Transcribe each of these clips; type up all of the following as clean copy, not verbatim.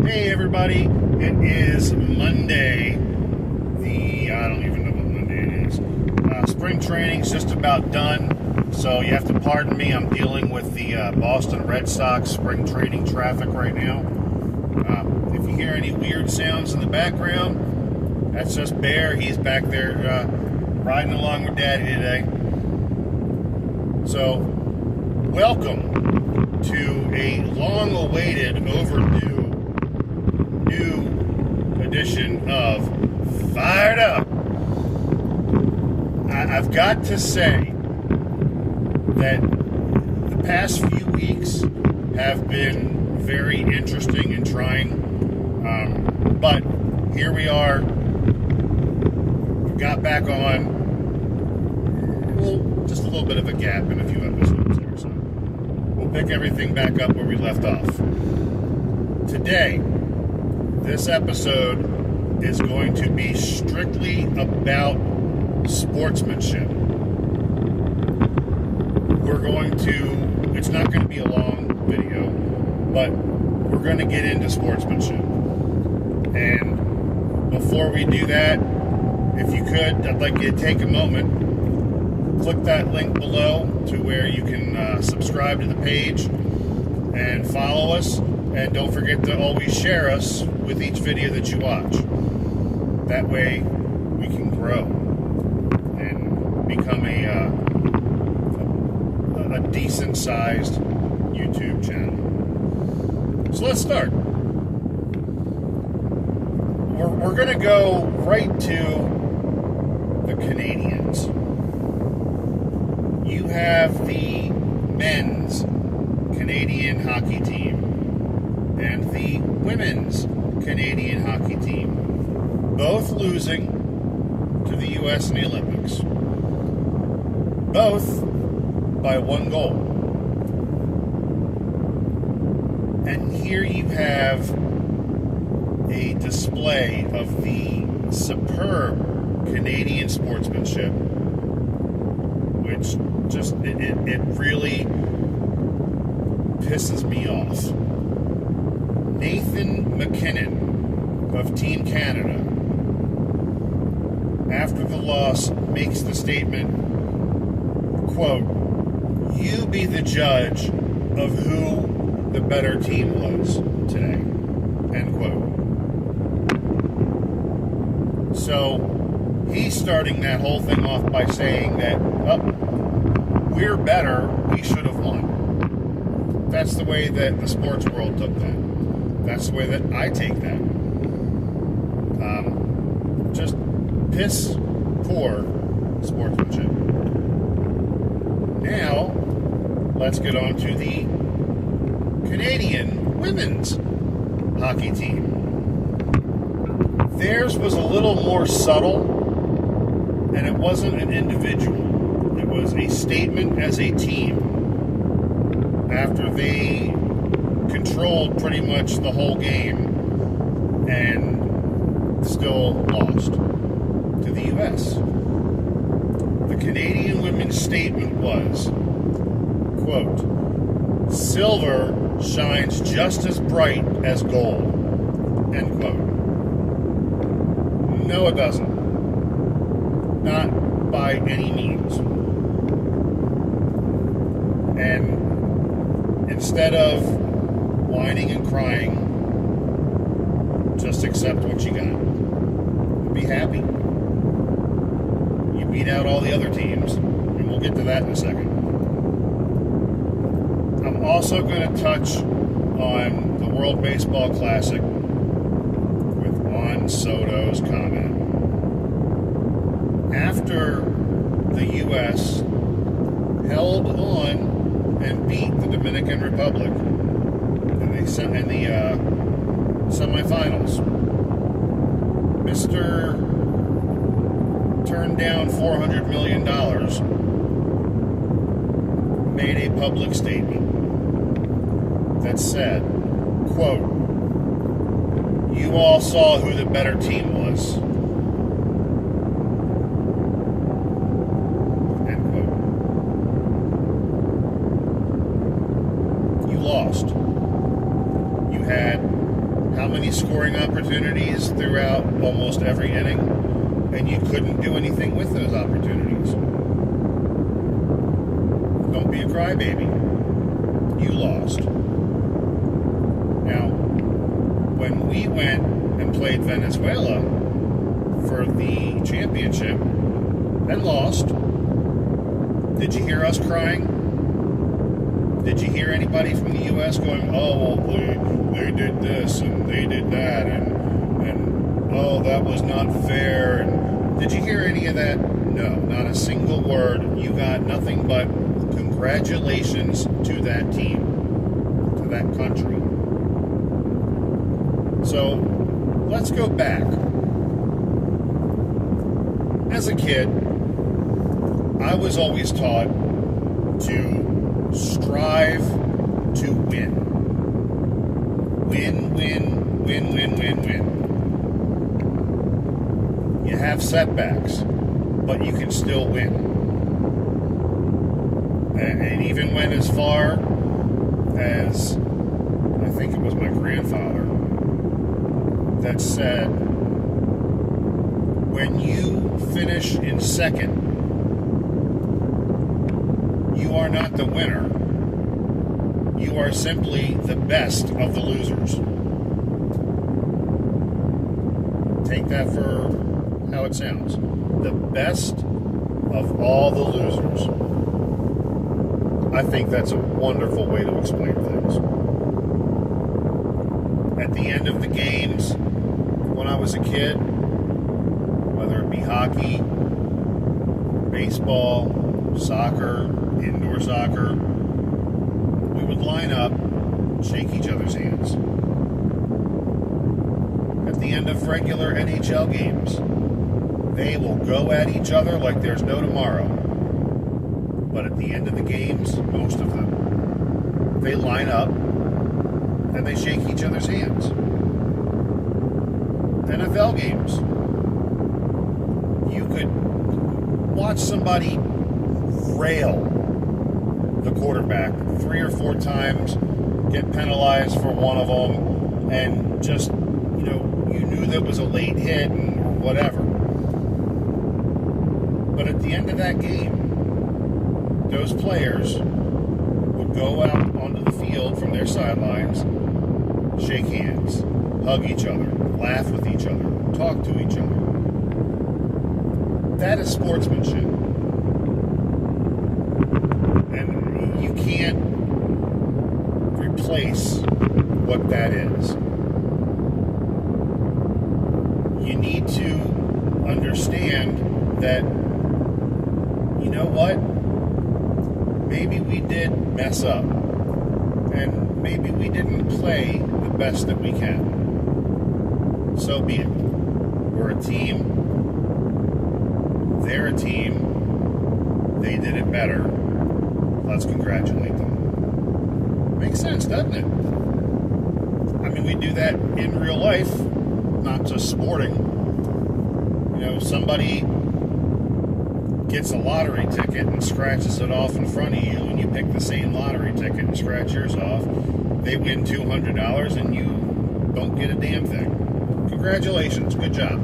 Hey everybody, it is Monday. I don't even know what Monday it is. Spring training's just about done, so you have to pardon me. I'm dealing with the Boston Red Sox spring training traffic right now. If you hear any weird sounds in the background, that's just Bear. He's back there riding along with Daddy today. So, welcome to a long-awaited, overdue new edition of Fired Up. I've got to say that the past few weeks have been very interesting and trying, but here we are. We got back on. Well, just a little bit of a gap in a few episodes there, so we'll pick everything back up where we left off. Today, this episode is going to be strictly about sportsmanship. It's not going to be a long video, but we're going to get into sportsmanship. And before we do that, if you could, I'd like you to take a moment, click that link below to where you can subscribe to the page and follow us. And don't forget to always share us with each video that you watch. That way we can grow and become a decent-sized YouTube channel. So let's start. We're going to go right to the Canadians. You have the men's Canadian hockey team and the women's Canadian hockey team, both losing to the U.S. in the Olympics. Both by 1 goal. And here you have a display of the superb Canadian sportsmanship, which just, it really pisses me off. Nathan McKinnon of Team Canada, after the loss, makes the statement, quote, "You be the judge of who the better team was today," end quote. So he's starting that whole thing off by saying that, we're better, we should have won. That's the way that the sports world took that. That's the way that I take that. Just piss poor sportsmanship. Now, let's get on to the Canadian women's hockey team. Theirs was a little more subtle, and it wasn't an individual. It was a statement as a team after they controlled pretty much the whole game and still lost to the U.S. The Canadian women's statement was, quote, "Silver shines just as bright as gold," end quote. No, it doesn't. Not by any means. And instead of whining and crying, just accept what you got. Be happy. You beat out all the other teams, and we'll get to that in a second. I'm also going to touch on the World Baseball Classic with Juan Soto's comment. After the U.S. held on and beat the Dominican Republic in the semifinals, Mr. turned down $400 million, made a public statement that said, quote, "You all saw who the better team was," end quote. You lost. You had how many scoring opportunities throughout almost every inning, and you couldn't do anything with those opportunities. Don't be a crybaby. You lost. Now, when we went and played Venezuela for the championship and lost, did you hear us crying? Did you hear anybody from the U.S. going, oh, well, they did this and they did that, and oh, that was not fair? And did you hear any of that? No, not a single word. You got nothing but congratulations to that team, to that country. So, let's go back. As a kid, I was always taught to strive to win. Win, win, win, win, win, win. You have setbacks, but you can still win. And even went as far as, I think it was my grandfather, that said, when you finish in second, you are not the winner. You are simply the best of the losers. Take that for how it sounds. The best of all the losers. I think that's a wonderful way to explain things. At the end of the games, when I was a kid, whether it be hockey, baseball, soccer, indoor soccer, we would line up, shake each other's hands. At the end of regular NHL games, they will go at each other like there's no tomorrow. But at the end of the games, most of them, they line up and they shake each other's hands. NFL games, you could watch somebody rail the quarterback 3 or 4 times, get penalized for one of them, and just, you knew that was a late hit or whatever. But at the end of that game, those players would go out onto the field from their sidelines, shake hands, hug each other, laugh with each other, talk to each other. That is sportsmanship. And you can't replace what that is. You need to understand that, you know what? Maybe we did mess up. And maybe we didn't play the best that we can. So be it. We're a team. They're a team. They did it better. Let's congratulate them. Makes sense, doesn't it? I mean, we do that in real life, not just sporting. Somebody gets a lottery ticket and scratches it off in front of you, and you pick the same lottery ticket and scratch yours off. They win $200 and you don't get a damn thing. Congratulations, good job.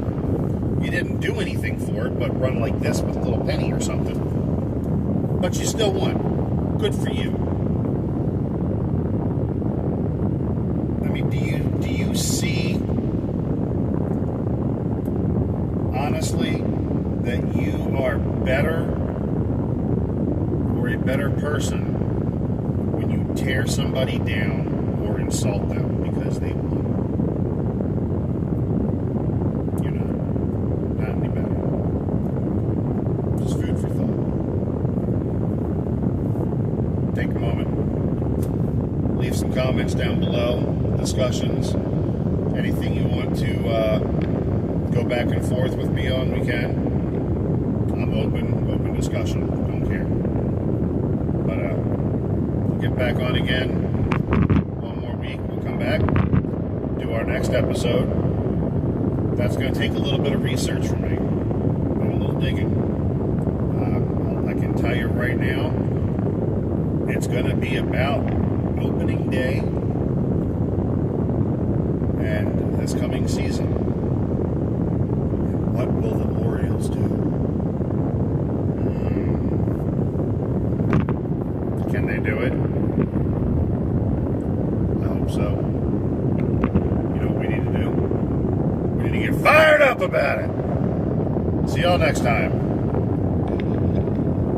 You didn't do anything for it but run like this with a little penny or something. But you still won. Good for you. I mean, do you see, honestly, that you are better or a better person when you tear somebody down or insult them because they won? You're not any better. Just food for thought. Take a moment. Leave some comments down below, discussions, anything you want to go back and forth with me on, we can. I'm open discussion, don't care. But we'll get back on again. One more week, we'll come back, do our next episode. That's going to take a little bit of research for me, and a little digging. I can tell you right now, it's going to be about opening day and this coming season. What will the Orioles do? Can they do it? I hope so. You know what we need to do? We need to get fired up about it. See y'all next time.